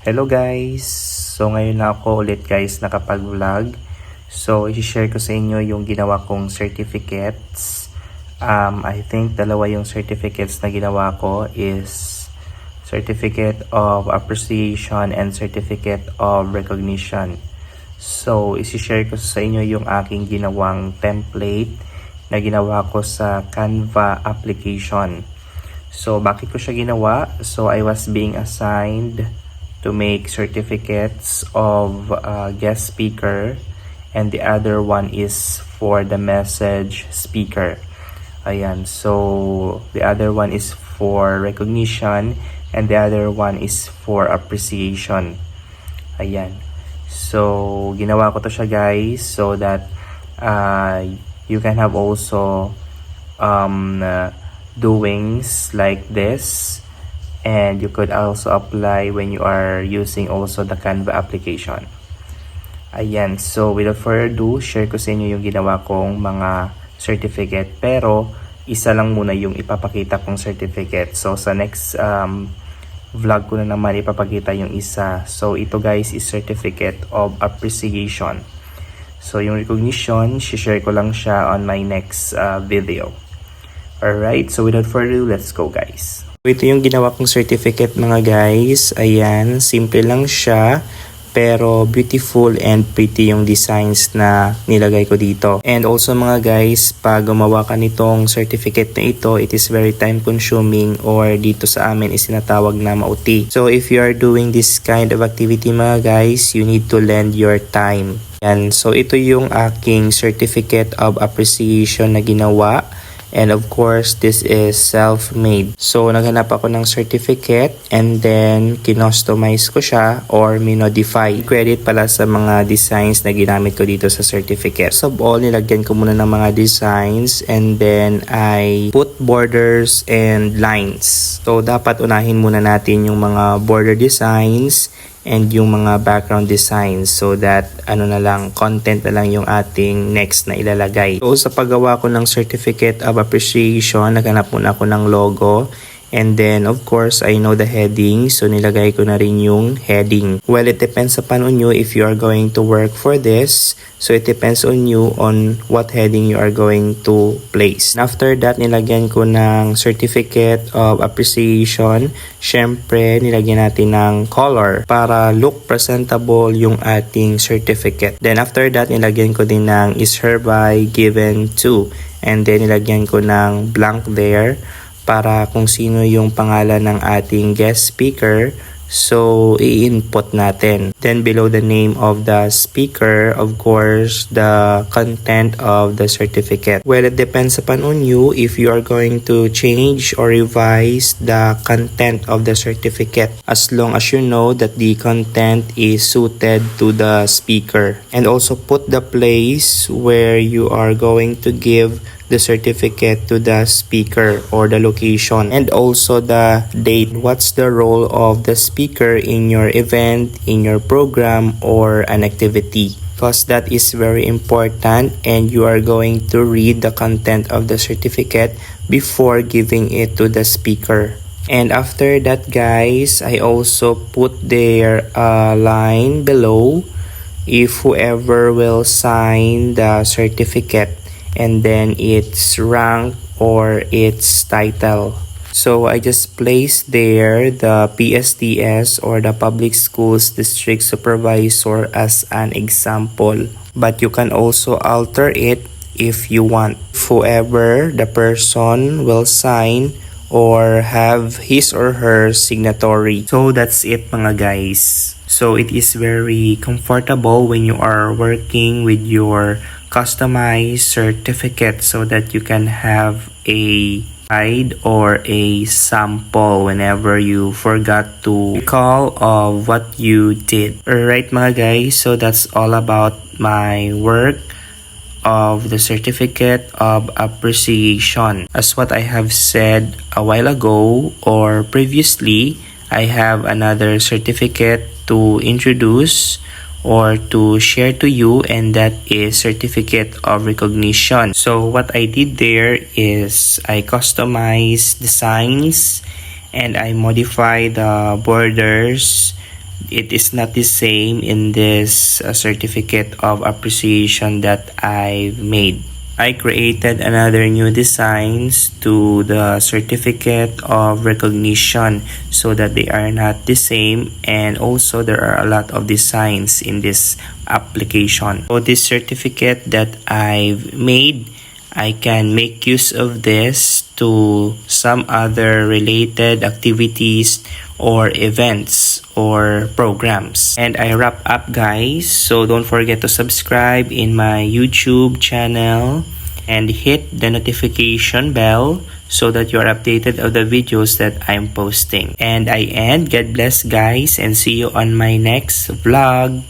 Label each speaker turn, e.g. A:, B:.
A: Hello guys! So ngayon na ako ulit guys nakapag-vlog. So i-share ko sa inyo yung ginawa kong certificates. I think dalawa yung certificates na ginawa ko is Certificate of Appreciation and Certificate of Recognition. So isi-share ko sa inyo yung aking ginawang template na ginawa ko sa Canva application. So bakit ko siya ginawa? So I was being assigned to make certificates of guest speaker, and the other one is for the message speaker. Ayan, so the other one is for recognition and the other one is for appreciation. Ayan, so ginawa ko to siya guys so that you can have also doings like this, and you could also apply when you are using also the Canva application. Ayan, so without further ado, share ko sa inyo yung ginawa kong mga certificate, pero isa lang muna yung ipapakita kong certificate. So sa next vlog ko na naman ipapakita yung isa. So ito guys is Certificate of Appreciation. So yung recognition, share ko lang siya on my next video. Alright, so without further ado, let's go guys. Ito yung ginawa kong certificate mga guys. Ayan, simple lang siya, pero beautiful and pretty yung designs na nilagay ko dito. And also mga guys, pag gumawa ka nitong certificate na ito, it is very time consuming, or dito sa amin is sinatawag na mauti. So if you are doing this kind of activity mga guys, you need to lend your time. Yan, so ito yung aking Certificate of Appreciation na ginawa. And of course, this is self-made. So, naghanap ako ng certificate and then kinostomize ko siya or minodify. Credit pala sa mga designs na ginamit ko dito sa certificate. So, all, nilagyan ko muna ng mga designs and then I put borders and lines. So, dapat unahin muna natin yung mga border designs and yung mga background designs, so that content na lang yung ating next na ilalagay. So sa paggawa ko ng Certificate of Appreciation, naghanap muna ako ng logo. And then, of course, I know the heading. So, nilagay ko na rin yung heading. Well, it depends upon you if you are going to work for this. So, it depends on you on what heading you are going to place. And after that, nilagyan ko ng Certificate of Appreciation. Syempre, nilagyan natin ng color para look presentable yung ating certificate. Then, after that, nilagyan ko din ng is hereby given to. And then, nilagyan ko ng blank there para kung sino yung pangalan ng ating guest speaker, so i-input natin. Then below the name of the speaker, of course, the content of the certificate. Well, it depends upon you if you are going to change or revise the content of the certificate, as long as you know that the content is suited to the speaker. And also put the place where you are going to give the certificate to the speaker or the location, and also the date. What's the role of the speaker in your event, in your program, or an activity? Because that is very important, and you are going to read the content of the certificate before giving it to the speaker. And after that guys, I also put there a line below if whoever will sign the certificate, and then its rank or its title. So I just placed there the PSTS or the Public Schools District Supervisor as an example. But you can also alter it if you want. Whoever the person will sign or have his or her signatory. So that's it mga guys. So it is very comfortable when you are working with your customized certificate, so that you can have a guide or a sample whenever you forgot to recall of what you did. Alright mga guys, so that's all about my work of the Certificate of Appreciation. As what I have said a while ago or previously, I have another certificate to introduce or to share to you, and that is Certificate of Recognition. So what I did there is I customized designs and I modify the borders it is not the same in this certificate of appreciation that I've made. I created another new designs to the certificate of recognition so that they are not the same, and also there are a lot of designs in this application. So this certificate that I've made, I can make use of this to some other related activities or events or programs. And I wrap up, guys, so don't forget to subscribe in my YouTube channel and hit the notification bell so that you are updated of the videos that I'm posting. And I end. God bless, guys, and see you on my next vlog.